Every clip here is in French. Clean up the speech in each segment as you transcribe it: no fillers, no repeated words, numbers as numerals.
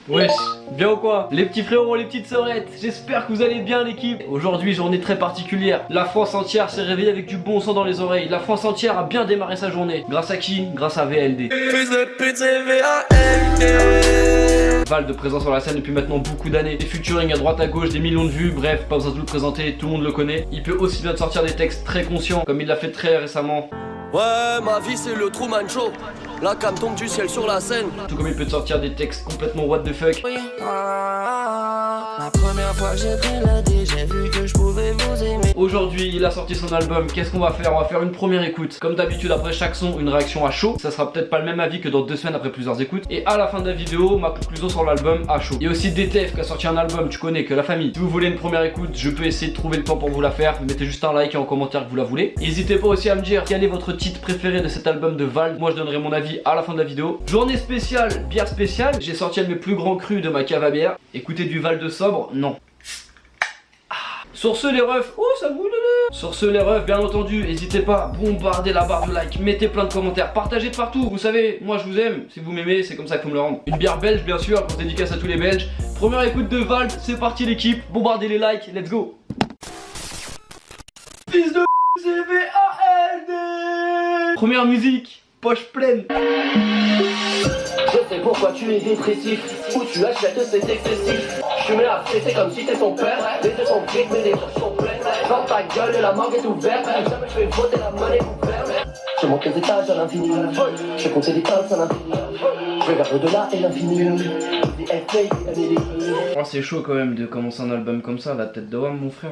Wesh, bien ou quoi? Les petits frérots, les petites sœurettes, j'espère que vous allez bien l'équipe. Aujourd'hui, journée très particulière. La France entière s'est réveillée avec du bon son dans les oreilles. La France entière a bien démarré sa journée. Grâce à qui? Grâce à VLD. Val de présent sur la scène depuis maintenant beaucoup d'années. Des featuring à droite à gauche, des millions de vues, bref, pas besoin de tout le présenter, tout le monde le connaît. Il peut aussi bien sortir des textes très conscients, comme il l'a fait très récemment. Ouais, ma vie c'est le Truman Show. La cam tombe du ciel sur la scène. Tout comme il peut te sortir des textes complètement what the fuck. La première fois que j'ai pris la D, j'ai vu que je pouvais vous aimer. Aujourd'hui, il a sorti son album. Qu'est-ce qu'on va faire? On va faire une première écoute. Comme d'habitude, après chaque son, une réaction à chaud. Ça sera peut-être pas le même avis que dans 2 semaines après plusieurs écoutes. Et à la fin de la vidéo, ma conclusion sur l'album à chaud. Il y a aussi DTF qui a sorti un album, tu connais, que la famille. Si vous voulez une première écoute, je peux essayer de trouver le temps pour vous la faire. Mettez juste un like et en commentaire que vous la voulez. N'hésitez pas aussi à me dire quel est votre titre préféré de cet album de Val. Moi, je donnerai mon avis à la fin de la vidéo. Journée spéciale, bière spéciale. J'ai sorti un de mes plus grands crus de ma cave à bière. Écoutez du Val de sobre, non. Sur ce les refs, oh ça boule là. Sur ce les refs, bien entendu, n'hésitez pas, bombardez la barre de like, mettez plein de commentaires, partagez de partout, vous savez, moi je vous aime, si vous m'aimez, c'est comme ça qu'il faut me le rendre. Une bière belge bien sûr, pour dédicace à tous les belges. Première écoute de Val, c'est parti l'équipe, bombardez les likes, let's go. Fils de c'est VALD. Première musique, poche pleine. Je sais pourquoi tu es dépressif, où tu achètes c'est excessif. Je suis mets à fêter comme si t'es ton père. Les yeux sont grippes mais les choses sont pleines. Dans ta gueule et la mangue est ouverte. Jamais je vais voter la monnaie ouverte. Je monte les étages à l'infini. Je compte les tasses à l'infini. Je vais vers au-delà et l'infini. Oh, c'est chaud quand même de commencer un album comme ça, la tête de homme mon frère.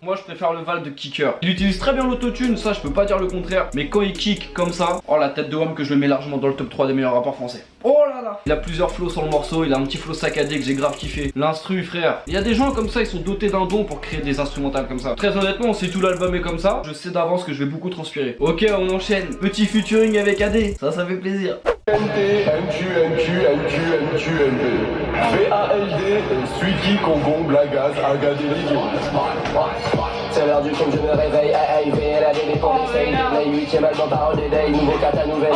Moi je préfère le Val de Kicker. Il utilise très bien l'autotune, ça je peux pas dire le contraire. Mais quand il kick comme ça, oh la tête de homme que je le mets largement dans le top 3 des meilleurs rappeurs français. Oh là là. Il a plusieurs flows sur le morceau, il a un petit flow saccadé que j'ai grave kiffé. L'instru frère, il y a des gens comme ça, ils sont dotés d'un don pour créer des instrumentales comme ça. Très honnêtement, si tout l'album est comme ça, je sais d'avance que je vais beaucoup transpirer. Ok, on enchaîne. Petit featuring avec AD, ça fait plaisir. VALD, Suiki, Congon, Blagaz, Agadélie. C'est l'heure du film, je me réveille, VLD, les ponts d'essaye. Les 8e album, parole des days, nouveau kata, nouvelle.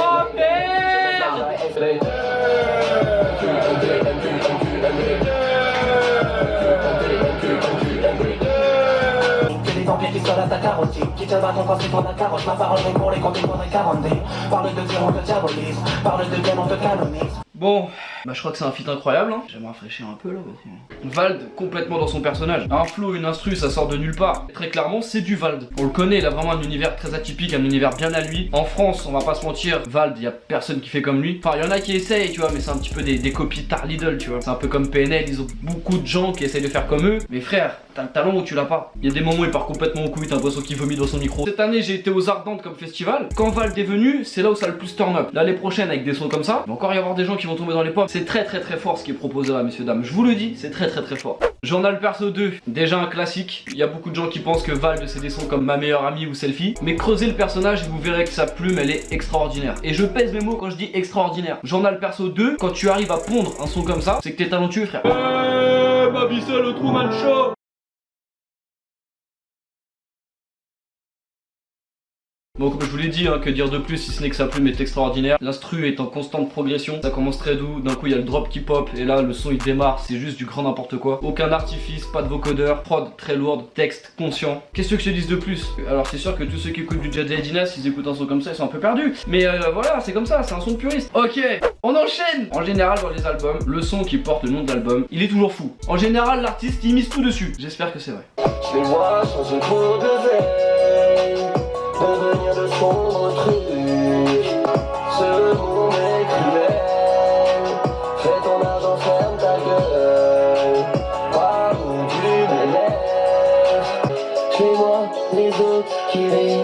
Que des vampires qui collent à ta carotide, qui te battent quand c'est ton carotte. Ma parole est pour les comptes, pour les 40 D. Parle de Dieu, on te diabolise. Parle de bien, on te canonise. Bon, bah je crois que c'est un feat incroyable hein. J'aimerais rafraîchir un peu là aussi. Vald complètement dans son personnage. Un flow, une instru, ça sort de nulle part. Très clairement c'est du Vald. On le connaît, il a vraiment un univers très atypique, un univers bien à lui. En France, on va pas se mentir, Vald, il y a personne qui fait comme lui. Enfin il y en a qui essayent tu vois, mais c'est un petit peu des copies Tar Lidl tu vois. C'est un peu comme PNL, ils ont beaucoup de gens qui essayent de faire comme eux. Mais frère, t'as le talent ou tu l'as pas. Il y a des moments où il part complètement au couille, t'as l'impression qu'il vomit dans son micro. Cette année j'ai été aux Ardentes comme festival. Quand Vald est venu, c'est là où ça a le plus turn up. L'année prochaine avec des sons comme ça, il va encore y avoir des gens qui vont tomber dans les pommes. C'est très fort ce qui est proposé là messieurs dames. Je vous le dis, c'est très fort. Journal Perso 2, déjà un classique. Il y a beaucoup de gens qui pensent que Vald c'est des sons comme Ma meilleure amie ou Selfie. Mais creusez le personnage et vous verrez que sa plume elle est extraordinaire. Et je pèse mes mots quand je dis extraordinaire. Journal Perso 2, quand tu arrives à pondre un son comme ça, c'est que t'es talentueux frère. Ma vie c'est le Truman Show. Bon comme je vous l'ai dit, hein, que dire de plus si ce n'est que sa plume est extraordinaire. L'instru est en constante progression, ça commence très doux, d'un coup il y a le drop qui pop et là le son il démarre, c'est juste du grand n'importe quoi. Aucun artifice, pas de vocodeur, prod très lourde, texte conscient. Qu'est-ce que je te dise de plus? Alors c'est sûr que tous ceux qui écoutent du Jazz Dinas, s'ils écoutent un son comme ça ils sont un peu perdus. Mais voilà, c'est comme ça, c'est un son de puriste. Ok, on enchaîne. En général dans les albums, le son qui porte le nom de l'album, il est toujours fou. En général l'artiste il mise tout dessus, j'espère que c'est vrai. Je les vois changer trop de veille, devenir de sombres trucs. Ce monde est cruel. Fais ton argent, ferme ta gueule. Pas où tu me lèves. Fais-moi les autres qui rient.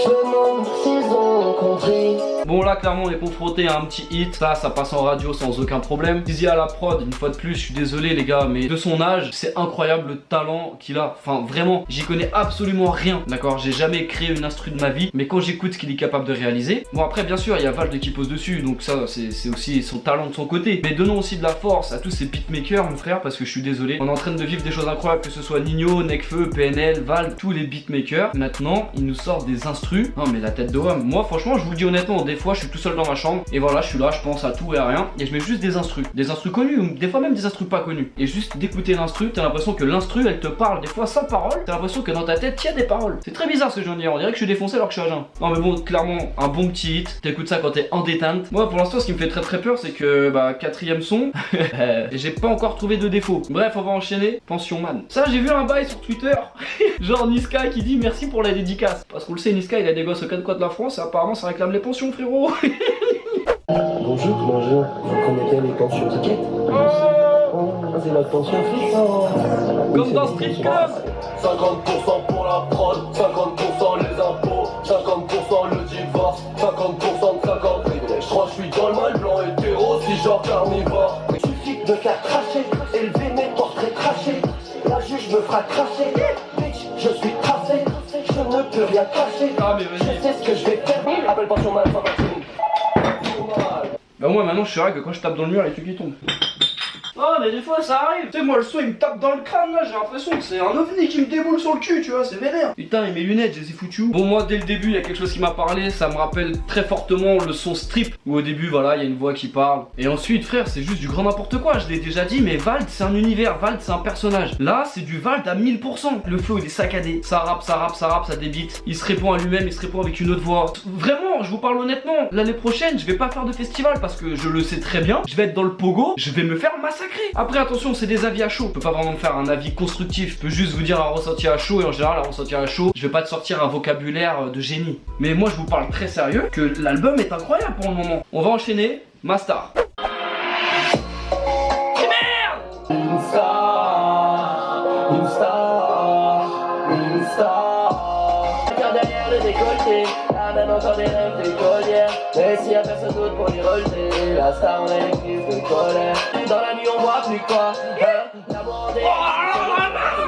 Je me demande s'ils ont compris. Bon là clairement on est confronté à un petit hit, ça passe en radio sans aucun problème. Dizzy à la prod, une fois de plus, je suis désolé les gars, mais de son âge, c'est incroyable le talent qu'il a. Enfin vraiment, j'y connais absolument rien, d'accord? J'ai jamais créé une instru de ma vie, mais quand j'écoute ce qu'il est capable de réaliser, bon après bien sûr il y a Vald qui pose dessus, donc ça c'est aussi son talent de son côté. Mais donnons aussi de la force à tous ces beatmakers mon frère, parce que je suis désolé, on est en train de vivre des choses incroyables, que ce soit Nino, Nekfeu, PNL, Vald, tous les beatmakers. Maintenant ils nous sortent des instrus, non mais la tête de homme. Moi franchement je vous le dis honnêtement, des fois je suis suis tout seul dans ma chambre et voilà, je suis là, je pense à tout et à rien et je mets juste des instrus connus ou des fois même des instrus pas connus. Et juste d'écouter l'instru, t'as l'impression que l'instru elle te parle des fois sans parole, t'as l'impression que dans ta tête il y a des paroles. C'est très bizarre ce que je viens de dire, on dirait que je suis défoncé alors que je suis à jeun. Non mais bon, clairement, un bon petit hit, t'écoutes ça quand t'es en détente. Moi pour l'instant ce qui me fait très peur c'est que bah quatrième son, j'ai pas encore trouvé de défaut. Bref, on va enchaîner, Pension Man. Ça j'ai vu un bail sur Twitter, genre Niska qui dit merci pour la dédicace. Parce qu'on le sait, Niska il a des gosses aux quatre coins de la France et apparemment ça réclame les pensions frérot. Bonjour, vous connaissez les pensions tickets? C'est notre pension fixe. Comme dans Street Club. 50% pour la prod, 50% les impôts, 50% le divorce, 50% de 50 privilèges. Je crois que je suis dans le mal blanc hétéro, si genre carnivore. Il suffit de me faire cracher, élever mes portraits crachés. La juge me fera cracher, bitch, je suis tracé, je ne peux rien cacher. Ah mais vas-y. Je sais ce que je vais faire, appelle pension mal, pas pension. Bah moi maintenant je saurais que quand je tape dans le mur les trucs ils tombent. Oh mais des fois ça arrive. Tu sais moi le son il me tape dans le crâne là, j'ai l'impression que c'est un ovni qui me déboule sur le cul, tu vois, c'est vénère. Putain et mes lunettes je les ai foutues où? Bon moi dès le début il y a quelque chose qui m'a parlé, ça me rappelle très fortement le son Strip. Où au début voilà il y a une voix qui parle. Et ensuite frère c'est juste du grand n'importe quoi, je l'ai déjà dit mais Vald c'est un univers, Vald c'est un personnage. Là c'est du Vald à 1000%. Le flow il est saccadé, ça rappe, ça débite. Il se répond à lui-même, il se répond avec une autre voix. Vraiment je vous parle honnêtement, l'année prochaine je vais pas faire de festival parce que je le sais très bien. Je vais être dans le pogo, je vais me faire massacrer. Après attention c'est des avis à chaud, je peux pas vraiment me faire un avis constructif, je peux juste vous dire un ressenti à chaud et en général un ressenti à chaud, je vais pas te sortir un vocabulaire de génie. Mais moi je vous parle très sérieux que l'album est incroyable pour le moment. On va enchaîner, Mastar. Et merde! Une star, une star, une star. Car derrière le décolleté, la même encore des rêves d'écolière. Mais s'il y a personne d'autre pour les relever, la star en électrice de colère. Dans la nuit on voit plus quoi, l'amour en délire.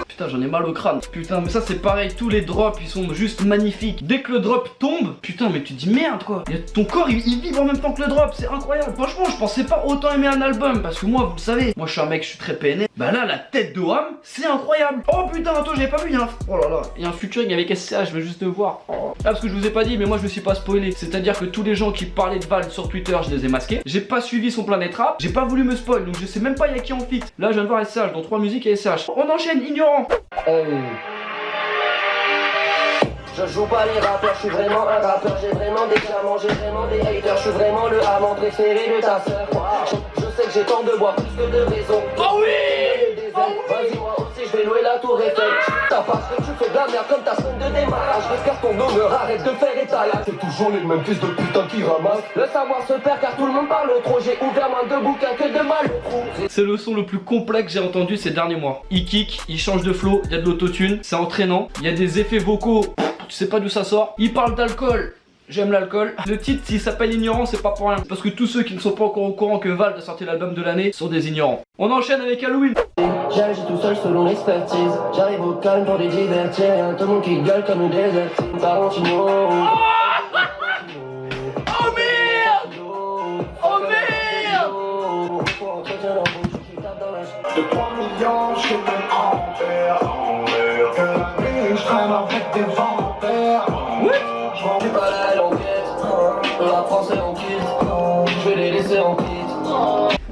Putain j'en ai mal au crâne. Putain mais ça c'est pareil, tous les drops ils sont juste magnifiques. Dès que le drop tombe, putain mais tu te dis merde quoi. Ton corps il vibre en même temps que le drop, c'est incroyable. Franchement je pensais pas autant aimer un album parce que moi vous le savez, moi je suis un mec, je suis très PNL. Bah là la tête de Wham c'est incroyable. Oh putain attends j'avais pas vu, oh là là, il y a un featuring avec SCH, je veux juste le voir. Oh. Ah parce que je vous ai pas dit mais moi je me suis pas spoilé. C'est-à-dire que tous les gens qui parlaient de Vald sur Twitter je les ai masqués. J'ai pas suivi son Planète Rap, j'ai pas voulu me spoil donc je sais même pas il y a qui en fit. Là je viens de voir SCH, dans 3 musiques et SCH. On enchaîne, ignorant. Je joue pas les rappeurs, je suis vraiment un rappeur. J'ai vraiment des diamants, j'ai vraiment des haters. Je suis vraiment le amant préféré de ta sœur. Je sais que j'ai tant de bois, plus que de raison. Oh oui! Vas-y moi aussi je vais louer la tour Eiffel. T'as parce que tu fais de la merde comme ta semaine de démarrage. J'espère ton honneur, arrête de faire étalage. C'est toujours les mêmes fils de putain qui ramassent. Le savoir se perd car tout le monde parle trop. J'ai ouvert moins de bouquins que de mal. C'est le son le plus complet que j'ai entendu ces derniers mois. Il kick, il change de flow, il y a de l'autotune, c'est entraînant, il y a des effets vocaux, tu sais pas d'où ça sort. Il parle d'alcool, j'aime l'alcool. Le titre s'il s'appelle Ignorant c'est pas pour rien. Parce que tous ceux qui ne sont pas encore au courant que Vald a sorti l'album de l'année sont des ignorants. On enchaîne avec Halloween. J'agis tout seul selon l'expertise. J'arrive au calme pour les divertir. Y'a tout le monde qui gueule comme une désert. Tarantino. Oh merde! Oh merde! De 3 millions, je fais mon grand-père en l'air. Que la nuit, je traîne avec des vampires. Je pas là l'enquête. La France est en quitte. Je vais les laisser en quitte.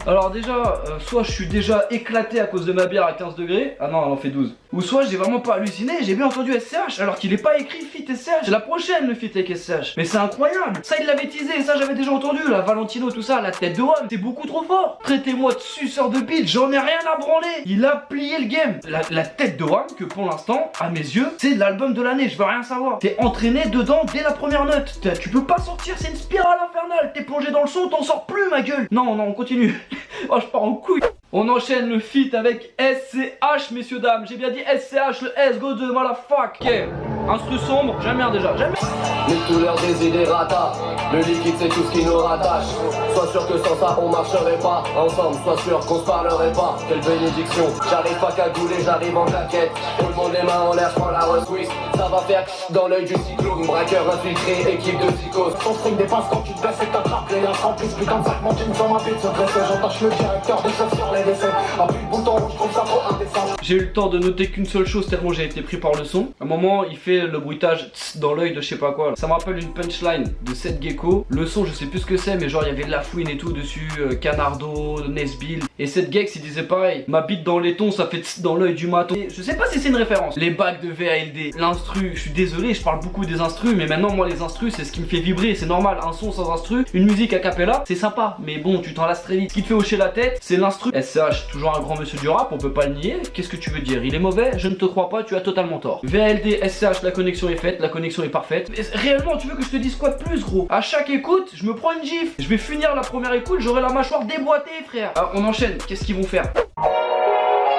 Alors déjà, soit je suis déjà éclaté à cause de ma bière à 15 degrés. Ah non, elle en fait 12. Ou soit j'ai vraiment pas halluciné, j'ai bien entendu SCH alors qu'il est pas écrit feat SCH. C'est la prochaine le feat avec SCH. Mais c'est incroyable. Ça il l'avait teasé, ça j'avais déjà entendu. La Valentino, tout ça, la tête de Wham, c'est beaucoup trop fort. Traitez-moi de suceur de bite, j'en ai rien à branler. Il a plié le game. La tête de Wham, que pour l'instant, à mes yeux, c'est l'album de l'année, je veux rien savoir. T'es entraîné dedans dès la première note. Tu peux pas sortir, c'est une spirale infernale. T'es plongé dans le son, t'en sors plus ma gueule. Non, on continue. Oh, je pars en couille. On enchaîne le feat avec SCH, messieurs dames. J'ai bien dit SCH, le S, go de motherfuck. Ok, instru sombre, j'aime bien déjà, j'aime bien. Les couleurs des idées rata. Le liquide c'est tout ce qui nous rattache. Sois sûr que sans ça on marcherait pas ensemble. Sois sûr qu'on se parlerait pas. Quelle bénédiction. J'arrive pas qu'à gouler, j'arrive en jaquette. Tout le monde les mains en l'air, je prends la ressuisse. ça va faire dans l'œil du cyclone. Braqueur infiltré, équipe de psychose. Ton string dépasse quand tu te baisses et que t'attrapes les liens remplissent. Putain de sac montine sur ma bite se dresser. J'entache le directeur des chefs sur les décès. Appuie le bouton, je trouve ça trop indécent. J'ai eu le temps de noter qu'une seule chose tellement j'ai été pris par le son. À un moment, il fait le bruitage dans l'œil de je sais pas quoi. Ça me rappelle une punchline de Seth Gecko. Le son, je sais plus ce que c'est, mais genre il y avait de la fouine et tout dessus, Canardo, Nesbill. Et Seth Gex il disait pareil, ma bite dans les tons, ça fait dans l'œil du maton. Et je sais pas si c'est une référence. Les bacs de VALD, l'instru, je suis désolé, je parle beaucoup des instrus, mais maintenant moi les instrus c'est ce qui me fait vibrer, c'est normal. Un son sans instru, une musique a cappella, c'est sympa, mais bon, tu t'en lasses très vite. Ce qui te fait hocher la tête, c'est l'instru. SCH, toujours un grand monsieur du rap, on peut pas le nier. Qu'est-ce que tu veux dire? Il est mauvais? Je ne te crois pas, tu as totalement tort. VALD, SCH, la connexion est faite, la connexion est parfaite. Mais réellement, tu veux que je te dise quoi de plus, gros? À chaque écoute, je me prends une gifle. Je vais finir la première écoute, j'aurai la mâchoire déboîtée, frère. Alors, on enchaîne, qu'est-ce qu'ils vont faire?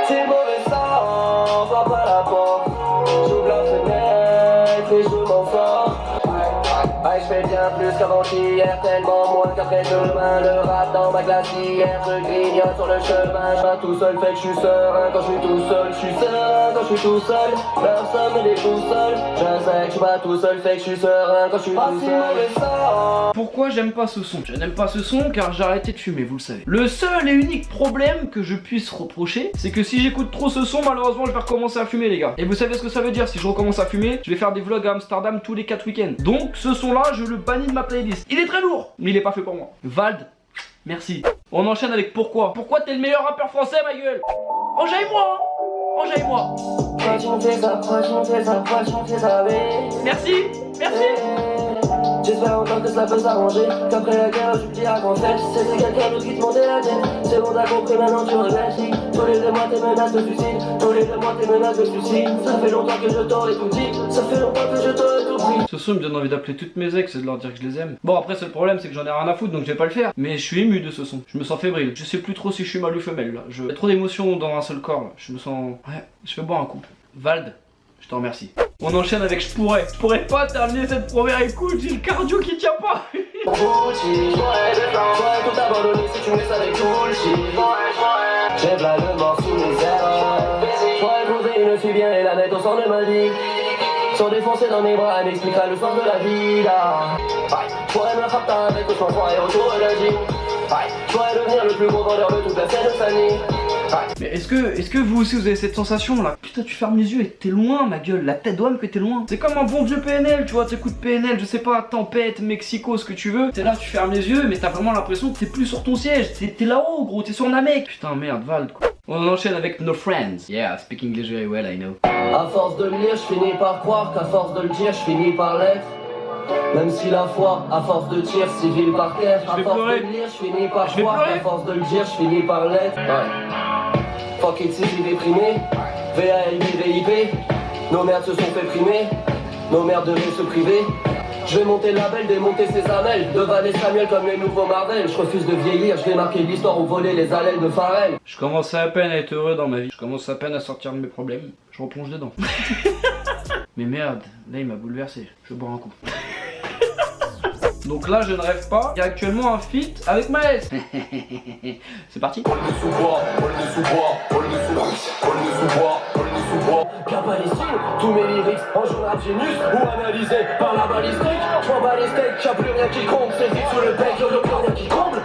C'est mauvais ça, frappe à la porte. J'ouvre la fenêtre et je m'en sors. Je fais bien plus qu'avant-hier, tellement moins qu'après demain. Le rap dans ma glacière, je grignote sur le chemin. Je vais tout seul, fait que je suis serein quand je suis tout seul. Je suis serein quand je suis tout seul. Personne me déboussole. Je sais que je suis pas tout seul, fait que je suis serein quand je suis tout seul. Pourquoi j'aime pas ce son? Je n'aime pas ce son car j'ai arrêté de fumer, vous le savez. Le seul et unique problème que je puisse reprocher, c'est que si j'écoute trop ce son, malheureusement je vais recommencer à fumer, les gars. Et vous savez ce que ça veut dire? Si je recommence à fumer, je vais faire des vlogs à Amsterdam tous les 4 week-ends. Donc ce son là, je le bannis de ma playlist. Il est très lourd, mais il est pas fait pour moi. Vald, merci. On enchaîne avec pourquoi. Pourquoi t'es le meilleur rappeur français, ma gueule? Enjaille-moi, hein. Enjaille-moi. Pourquoi tu fais ça, pourquoi tu fais ça, pourquoi tu fais ça, Merci, merci. J'espère encore que ça peut s'arranger. Qu'après la guerre, tu me diras qu'en fait, c'était quelqu'un d'autre qui te montait la tête. C'est bon, t'as compris, maintenant tu regrettes. Si tous les 2 mois tes menaces de suicide, tous les 2 mois tes menaces de suicide. Ça fait longtemps que je t'aurais tout dit, ça fait longtemps que je t'aurais tout pris. Ce son me donne envie d'appeler toutes mes ex et de leur dire que je les aime. Bon, après, c'est le problème, c'est que j'en ai rien à foutre donc je vais pas le faire. Mais je suis ému de ce son. Je me sens fébrile. Je sais plus trop si je suis mâle ou femelle là. Il y a trop d'émotions dans un seul corps là. Je me sens. Ouais, je vais boire un coup. Vald, je te remercie. On enchaîne avec je pourrais pas terminer cette première écoute, j'ai le cardio qui tient pas. J'aurais tout abandonné si tu me laisses avec tout le shit. J'ai là le mort sous mes airs. J'aurais posé une fille bien et la mettre au centre de ma vie. Sans défoncer dans mes bras, elle m'expliquera le sens de la vie là. J'aurais me frapper avec le sang-froid et autour de la vie. J'aurais devenir le plus gros vendeur de toute la scène de Sani. Mais est-ce que vous aussi vous avez cette sensation là? Putain, tu fermes les yeux et t'es loin, ma gueule, la tête d'homme que t'es loin. C'est comme un bon vieux PNL, tu vois, t'écoutes PNL, je sais pas, Tempête, Mexico, ce que tu veux. T'es là, tu fermes les yeux, mais t'as vraiment l'impression que t'es plus sur ton siège. T'es là-haut, gros, t'es sur Namek. Putain, merde, Vald, quoi. On enchaîne avec No Friends. Yeah, speak English very well, I know. À force de le lire, je finis par croire qu'à force de le dire, je finis par l'être. Même si la foi, à force de tir, civil par terre. À force de le lire, je finis par croire qu'à force de le dire, je finis par l'être. Fuck it si j'ai déprimé. VALD, VIP. Nos merdes se sont fait primer. Nos merdes devaient se priver. Je vais monter le label, démonter ses amels. Devant les Samuel comme les nouveaux Marvel. Je refuse de vieillir, je vais marquer l'histoire ou voler les allèles de Pharrell. Je commence à peine à être heureux dans ma vie. Je commence à peine à sortir de mes problèmes. Je replonge dedans. Mais merde, là il m'a bouleversé. Je vais boire un coup. Donc là je ne rêve pas. Il y a actuellement un feat avec Maes. C'est parti. Cabalistique, tous mes lyrics en jeu rap génius ou analysés par la balistique. Je m'en bats les steaks, y'a plus rien qui compte. C'est vite sur le bec, y'a plus rien qui comble.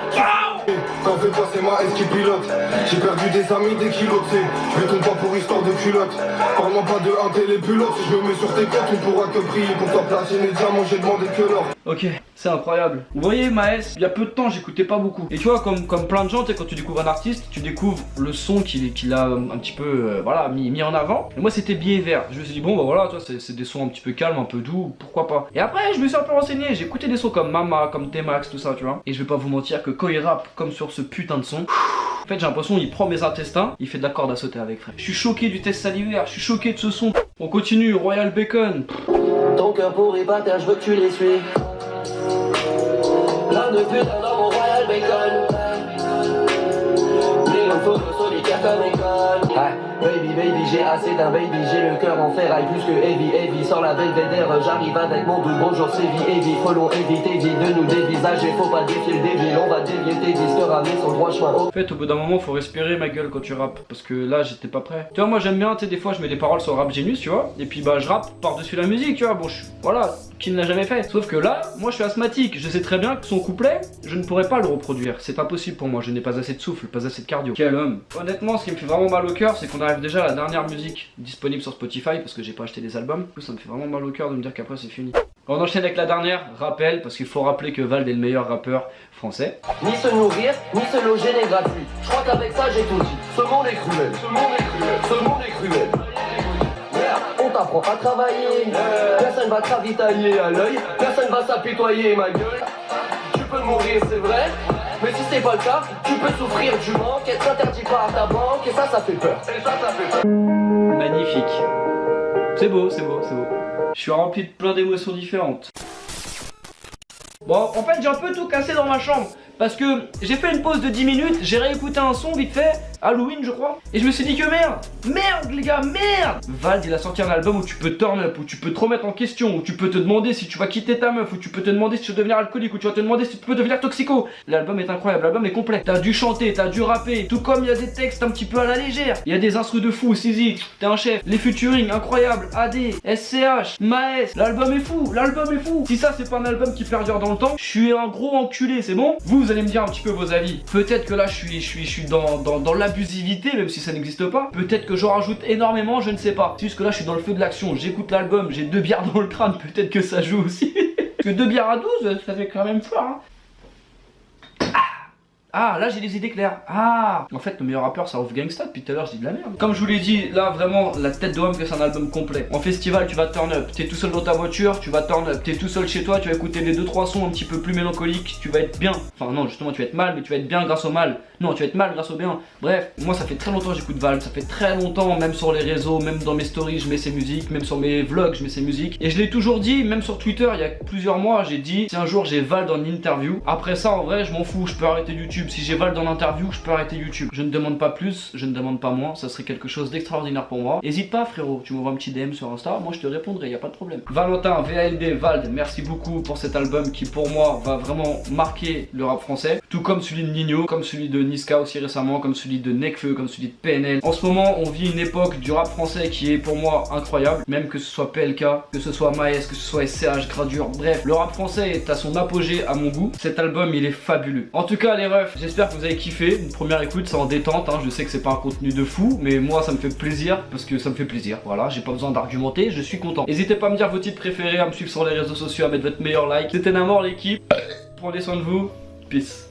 T'en fais pas, c'est ma S qui pilote. J'ai perdu des amis, des kilos, tu sais. Je m'étonne pas pour histoire de culotte. Parle-moi pas de un télépilote. Si je me mets sur tes côtes, on pourra que prier pour toi platine et diamant, j'ai demandé que l'or. Ok, c'est incroyable. Vous voyez Maes, il y a peu de temps j'écoutais pas beaucoup. Et tu vois comme plein de gens, tu sais, quand tu découvres un artiste, tu découvres le son qu'il a un petit peu voilà, mis en avant. Et moi c'était Billet Vert. Je me suis dit bon bah voilà, toi c'est des sons un petit peu calmes, un peu doux, pourquoi pas. Et après je me suis un peu renseigné, j'ai écouté des sons comme Mama, comme T-Max, tout ça tu vois. Et je vais pas vous mentir que quand il rappe comme sur ce putain de son, en fait j'ai l'impression il prend mes intestins, il fait de la corde à sauter avec frère. Je suis choqué du test salivaire, je suis choqué de ce son. On continue, Royal Bacon. Ton cœur pourri par terre, je veux que tu l'essuies. L'un de putain dans mon Royal Bacon. Million de photos solitaires comme école. Ah, baby, baby, j'ai assez d'un baby, j'ai le cœur en ferraille plus que heavy, heavy. Sors la belvédère, j'arrive avec mon double, bonjour, c'est vie, heavy. Frelon, évite, évite de nous dévisager, faut pas défier le débile, on va dévier tes disques, ramener son droit chemin. En fait, au bout d'un moment, faut respirer ma gueule quand tu rappes, parce que là, j'étais pas prêt. Tu vois, moi j'aime bien, tu sais, des fois, je mets des paroles sur Rap Genius, tu vois, et puis bah, je rappe par-dessus la musique, tu vois, bon, voilà, qui ne l'a jamais fait. Sauf que là, moi, je suis asthmatique, je sais très bien que son couplet, je ne pourrais pas le reproduire, c'est impossible pour moi, je n'ai pas assez de souffle, pas assez de cardio. Quel homme. Honnêtement, ce qui me fait vraiment mal au cœur, c'est qu'on arrive déjà à la dernière musique disponible sur Spotify, parce que j'ai pas acheté les albums. Du coup, ça me fait vraiment mal au cœur de me dire qu'après, c'est fini. On enchaîne avec la dernière, rappel, parce qu'il faut rappeler que Vald est le meilleur rappeur français. Ni se nourrir, ni se loger n'est gratuit. Je crois qu'avec ça j'ai tout dit. Ce monde est cruel, ce monde est cruel, ce monde est cruel. Merde, on t'apprend à travailler. Personne va te ravitailler à l'œil, personne va s'apitoyer ma gueule. Tu peux mourir, c'est vrai, mais si c'est pas le cas, tu peux souffrir du manque, être interdit par ta banque, et ça fait peur. Et ça fait peur. Magnifique. C'est beau, c'est beau, c'est beau. Je suis rempli de plein d'émotions différentes. Bon, en fait, j'ai un peu tout cassé dans ma chambre. Parce que j'ai fait une pause de 10 minutes, j'ai réécouté un son vite fait, Halloween je crois, et je me suis dit que merde les gars, merde. Vald il a sorti un album où tu peux turn up, où tu peux te remettre en question, où tu peux te demander si tu vas quitter ta meuf, où tu peux te demander si tu vas devenir alcoolique, où tu vas te demander si tu peux devenir toxico. L'album est incroyable, l'album est complet. T'as dû chanter, t'as dû rapper, tout comme il y a des textes un petit peu à la légère. Il y a des instrus de fou, Sizi, t'es un chef. Les featuring, incroyables, AD, SCH, Maes, l'album est fou, l'album est fou. Si ça c'est pas un album qui perdure dans le temps, je suis un gros enculé, c'est bon? Vous allez me dire un petit peu vos avis. Peut-être que là je suis dans l'abusivité, même si ça n'existe pas. Peut-être que j'en rajoute énormément, je ne sais pas. C'est juste que là je suis dans le feu de l'action, j'écoute l'album, j'ai 2 bières dans le crâne, peut-être que ça joue aussi. Parce que 2 bières à 12, ça fait quand même fort hein. Ah, là j'ai les idées claires. Ah, en fait le meilleur rappeur c'est Off Gangsta. Depuis tout à l'heure je dis de la merde. Comme je vous l'ai dit, là vraiment la tête de homme que c'est un album complet. En festival tu vas turn up. T'es tout seul dans ta voiture, tu vas turn up. T'es tout seul chez toi, tu vas écouter les 2-3 sons un petit peu plus mélancoliques. Tu vas être bien. Enfin non, justement tu vas être mal, mais tu vas être bien grâce au mal. Non, tu vas être mal grâce au bien. Bref, moi ça fait très longtemps que j'écoute Vald. Ça fait très longtemps, même sur les réseaux, même dans mes stories je mets ses musiques, même sur mes vlogs je mets ses musiques. Et je l'ai toujours dit, même sur Twitter il y a plusieurs mois, j'ai dit si un jour j'ai Vald en interview. Après ça en vrai je m'en fous, je peux arrêter YouTube. Si j'ai Vald en interview, je peux arrêter YouTube. Je ne demande pas plus, je ne demande pas moins, ça serait quelque chose d'extraordinaire pour moi. Hésite pas frérot, tu m'envoies un petit DM sur Insta, moi je te répondrai, y a pas de problème. Valentin, VALD, Vald, merci beaucoup pour cet album qui pour moi va vraiment marquer le rap français. Tout comme celui de Nino, comme celui de Niska aussi récemment, comme celui de Nekfeu, comme celui de PNL. En ce moment, on vit une époque du rap français qui est pour moi incroyable. Même que ce soit PLK, que ce soit Maes, que ce soit SCH, Gradure, bref. Le rap français est à son apogée à mon goût. Cet album, il est fabuleux. En tout cas, les refs, j'espère que vous avez kiffé. Une première écoute, c'est en détente, hein. Je sais que c'est pas un contenu de fou, mais moi ça me fait plaisir parce que ça me fait plaisir. Voilà, j'ai pas besoin d'argumenter, je suis content. N'hésitez pas à me dire vos titres préférés, à me suivre sur les réseaux sociaux, à mettre votre meilleur like. C'était Namor l'équipe. Prenez soin de vous. Peace.